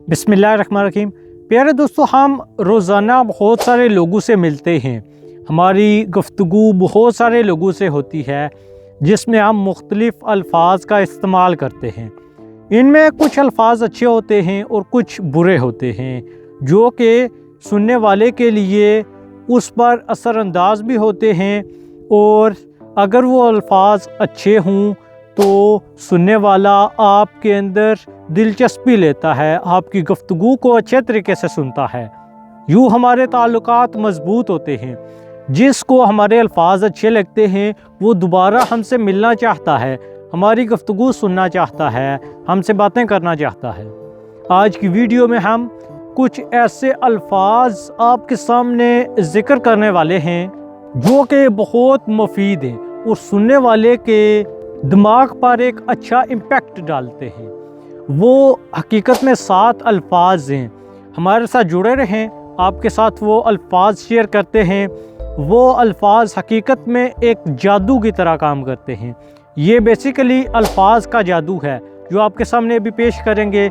बिस्मिल्लाहिर्रहमानिर्रहीम। प्यारे दोस्तों, हम रोज़ाना बहुत सारे लोगों से मिलते हैं। हमारी गुफ्तगू बहुत सारे लोगों से होती है जिसमें हम मुख्तलिफ़ अल्फाज का इस्तेमाल करते हैं। इनमें कुछ अल्फाज अच्छे होते हैं और कुछ बुरे होते हैं जो कि सुनने वाले के लिए उस पर असरअंदाज भी होते हैं, और अगर वो अल्फाज अच्छे हों तो सुनने वाला आपके अंदर दिलचस्पी लेता है, आपकी गुफ्तगू को अच्छे तरीके से सुनता है। यूँ हमारे ताल्लुकात मज़बूत होते हैं। जिसको हमारे अल्फाज अच्छे लगते हैं वो दोबारा हमसे मिलना चाहता है, हमारी गुफ्तगू सुनना चाहता है, हमसे बातें करना चाहता है। आज की वीडियो में हम कुछ ऐसे अल्फाज आपके सामने ज़िक्र करने वाले हैं जो कि बहुत मुफीद हैं और सुनने वाले के दिमाग पर एक अच्छा इम्पैक्ट डालते हैं। वो हकीकत में 7 अल्फाज हैं। हमारे साथ जुड़े रहें, आपके साथ वो अल्फाज शेयर करते हैं। वो अल्फाज हकीकत में एक जादू की तरह काम करते हैं। ये बेसिकली अल्फाज का जादू है जो आपके सामने अभी पेश करेंगे।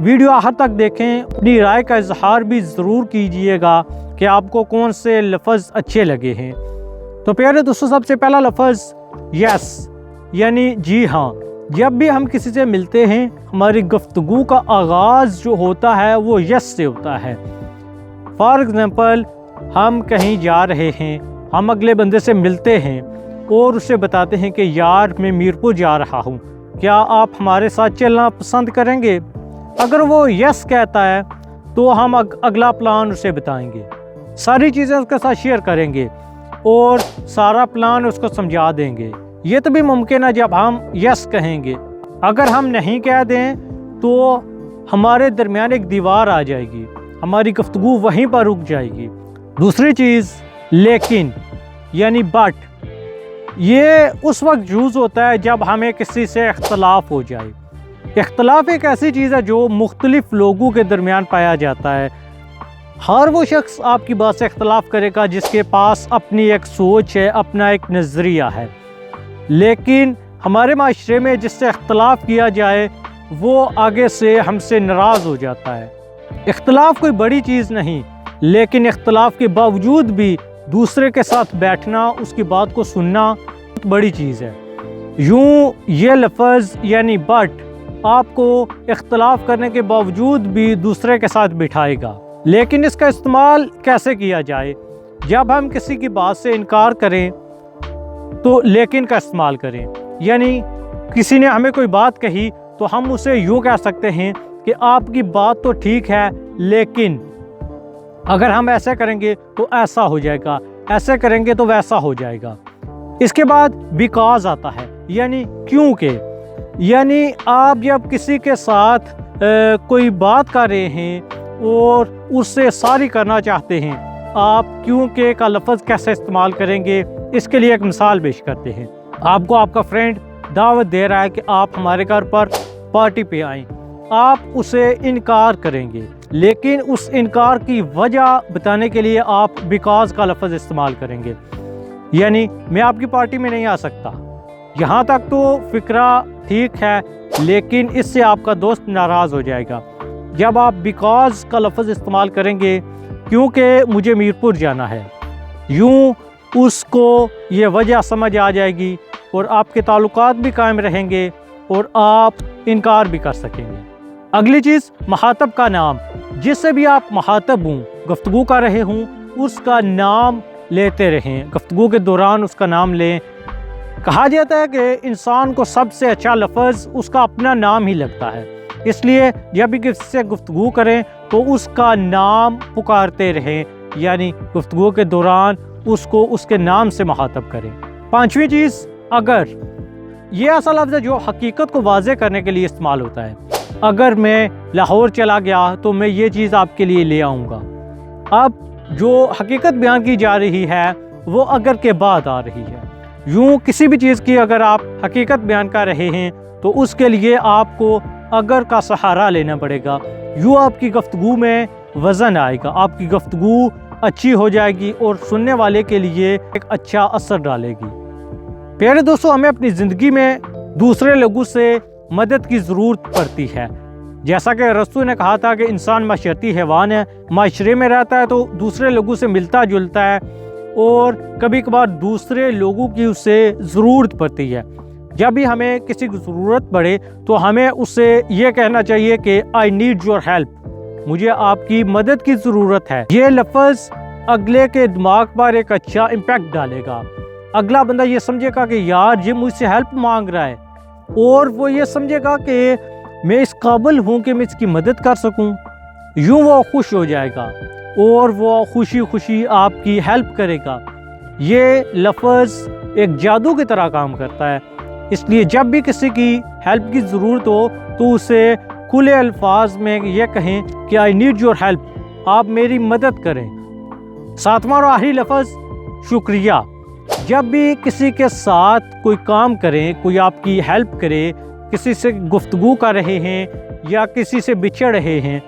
वीडियो आखिर तक देखें, अपनी राय का इजहार भी ज़रूर कीजिएगा कि आपको कौन से लफ्ज़ अच्छे लगे हैं। तो प्यारे दोस्तों, सबसे पहला लफ्ज़ यस यानी जी हाँ। जब भी हम किसी से मिलते हैं, हमारी गुफ्तगू का आगाज़ जो होता है वो यस से होता है। फॉर एग्ज़ाम्पल, हम कहीं जा रहे हैं, हम अगले बंदे से मिलते हैं और उसे बताते हैं कि यार मैं मीरपुर जा रहा हूँ, क्या आप हमारे साथ चलना पसंद करेंगे? अगर वो यस कहता है तो हम अगला प्लान उसे बताएंगे, सारी चीज़ें उसके साथ शेयर करेंगे और सारा प्लान उसको समझा देंगे। ये तो भी मुमकिन है जब हम यस कहेंगे। अगर हम नहीं कह दें तो हमारे दरमियान एक दीवार आ जाएगी, हमारी गुफ्तगू वहीं पर रुक जाएगी। दूसरी चीज़ लेकिन यानी बट, ये उस वक्त यूज़ होता है जब हमें किसी से इख्तलाफ हो जाए। इख्तलाफ एक ऐसी चीज़ है जो मुख्तलिफ़ लोगों के दरमियान पाया जाता है। हर वो शख्स आपकी बात से इख्तलाफ करेगा जिसके पास अपनी एक सोच है, अपना एक नज़रिया है। लेकिन हमारे माशरे में जिससे इख्तलाफ किया जाए वो आगे से हमसे नाराज़ हो जाता है। इख्तलाफ कोई बड़ी चीज़ नहीं, लेकिन इख्तलाफ के बावजूद भी दूसरे के साथ बैठना, उसकी बात को सुनना बहुत बड़ी चीज़ है। यूँ ये लफ्ज़ यानी बट आपको इख्तलाफ करने के बावजूद भी दूसरे के साथ बिठाएगा। लेकिन इसका इस्तेमाल कैसे किया जाए? जब हम किसी की बात से इनकार करें तो लेकिन का इस्तेमाल करें। यानी किसी ने हमें कोई बात कही तो हम उसे यूँ कह सकते हैं कि आपकी बात तो ठीक है, लेकिन अगर हम ऐसे करेंगे तो ऐसा हो जाएगा, ऐसे करेंगे तो वैसा हो जाएगा। इसके बाद बिकॉज़ आता है यानी क्योंकि। यानी आप जब किसी के साथ कोई बात कर रहे हैं और उससे सारी करना चाहते हैं, आप क्योंकि का लफ्ज़ कैसे इस्तेमाल करेंगे, इसके लिए एक मिसाल पेश करते हैं। आपको आपका फ्रेंड दावत दे रहा है कि आप हमारे घर पर पार्टी पे आएँ। आप उसे इनकार करेंगे, लेकिन उस इनकार की वजह बताने के लिए आप बिकॉज़ का लफ्ज़ इस्तेमाल करेंगे। यानी मैं आपकी पार्टी में नहीं आ सकता। यहाँ तक तो फ़िक्रा ठीक है, लेकिन इससे आपका दोस्त नाराज़ हो जाएगा। जब आप बिकॉज़ का लफ्ज़ इस्तेमाल करेंगे क्योंकि मुझे मीरपुर जाना है, यूँ उसको ये वजह समझ आ जाएगी और आपके ताल्लुकात भी कायम रहेंगे और आप इनकार भी कर सकेंगे। अगली चीज़ मुखातब का नाम। जिससे भी आप मुखातब हों, गुफ्तगू कर रहे हों, उसका नाम लेते रहें, गुफ्तगू के दौरान उसका नाम लें। कहा जाता है कि इंसान को सबसे अच्छा लफ्ज़ उसका अपना नाम ही लगता है, इसलिए जब भी किसी से गुफ्तगू करें तो उसका नाम पुकारते रहें, यानी गुफ्तगू के दौरान उसको उसके नाम से मुखातब करें। 5वीं चीज़ अगर। ये ऐसा लफ्ज़ है जो हकीकत को वाज़े करने के लिए इस्तेमाल होता है। अगर मैं लाहौर चला गया तो मैं ये चीज़ आपके लिए ले आऊँगा। अब जो हकीकत बयान की जा रही है वो अगर के बाद आ रही है। यूँ किसी भी चीज़ की अगर आप हकीकत बयान कर रहे हैं तो उसके लिए आपको अगर का सहारा लेना पड़ेगा। यूँ आपकी गुफ्तगू में वज़न आएगा, आपकी गुफ्तगू अच्छी हो जाएगी और सुनने वाले के लिए एक अच्छा असर डालेगी। प्यारे दोस्तों, हमें अपनी ज़िंदगी में दूसरे लोगों से मदद की ज़रूरत पड़ती है। جیسا کہ رسول نے کہا تھا کہ انسان معاشرتی حیوان ہے، معاشرے میں رہتا ہے تو دوسرے لوگوں سے ملتا جلتا ہے اور کبھی کبھار دوسرے لوگوں کی اسے ضرورت پڑتی ہے۔ جب بھی ہمیں کسی کی ضرورت پڑے تو ہمیں اسے یہ کہنا چاہیے کہ آئی نیڈ یور ہیلپ، مجھے آپ کی مدد کی ضرورت ہے۔ یہ لفظ اگلے کے دماغ پر ایک اچھا امپیکٹ ڈالے گا۔ اگلا بندہ یہ سمجھے گا کہ یار یہ مجھ سے ہیلپ مانگ رہا ہے، اور وہ یہ سمجھے گا کہ میں اس قابل ہوں کہ میں اس کی مدد کر سکوں۔ یوں وہ خوش ہو جائے گا اور وہ خوشی خوشی آپ کی ہیلپ کرے گا۔ یہ لفظ ایک جادو کی طرح کام کرتا ہے، اس لیے جب بھی کسی کی ہیلپ کی ضرورت ہو تو اسے کھلے الفاظ میں یہ کہیں کہ آئی نیڈ یور ہیلپ، آپ میری مدد کریں۔ ساتواں اور آخری لفظ شکریہ۔ جب بھی کسی کے ساتھ کوئی کام کریں، کوئی آپ کی ہیلپ کرے، کسی سے گفتگو کر رہے ہیں یا کسی سے بچھڑ رہے ہیں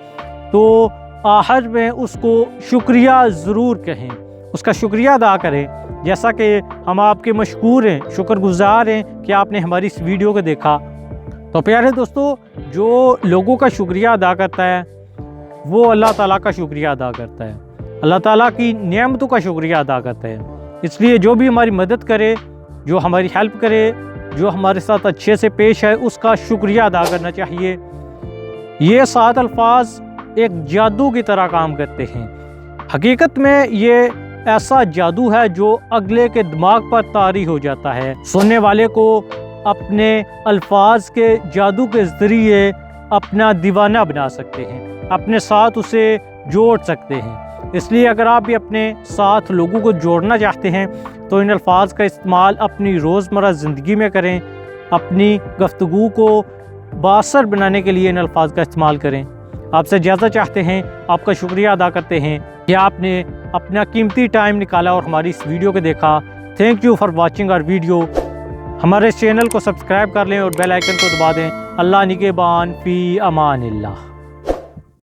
تو آخر میں اس کو شکریہ ضرور کہیں، اس کا شکریہ ادا کریں، جیسا کہ ہم آپ کے مشکور ہیں، شکر گزار ہیں کہ آپ نے ہماری اس ویڈیو کو دیکھا۔ تو پیارے دوستو، جو لوگوں کا شکریہ ادا کرتا ہے وہ اللہ تعالیٰ کا شکریہ ادا کرتا ہے، اللہ تعالیٰ کی نعمتوں کا شکریہ ادا کرتا ہے۔ اس لیے جو بھی ہماری مدد کرے، جو ہماری ہیلپ کرے، جو ہمارے ساتھ اچھے سے پیش ہے، اس کا شکریہ ادا کرنا چاہیے۔ یہ 7 الفاظ ایک جادو کی طرح کام کرتے ہیں۔ حقیقت میں یہ ایسا جادو ہے جو اگلے کے دماغ پر طاری ہو جاتا ہے، سننے والے کو اپنے الفاظ کے جادو کے ذریعے اپنا دیوانہ بنا سکتے ہیں، اپنے ساتھ اسے جوڑ سکتے ہیں۔ اس لیے اگر آپ بھی اپنے ساتھ لوگوں کو جوڑنا چاہتے ہیں تو ان الفاظ کا استعمال اپنی روزمرہ زندگی میں کریں، اپنی گفتگو کو بااثر بنانے کے لیے ان الفاظ کا استعمال کریں۔ آپ سے اجازت چاہتے ہیں، آپ کا شکریہ ادا کرتے ہیں کہ آپ نے اپنا قیمتی ٹائم نکالا اور ہماری اس ویڈیو کو دیکھا۔ Thank you for watching our video. ہمارے چینل کو سبسکرائب کر لیں اور بیل آئیکن کو دبا دیں۔ اللہ نگہبان، فی امان اللہ۔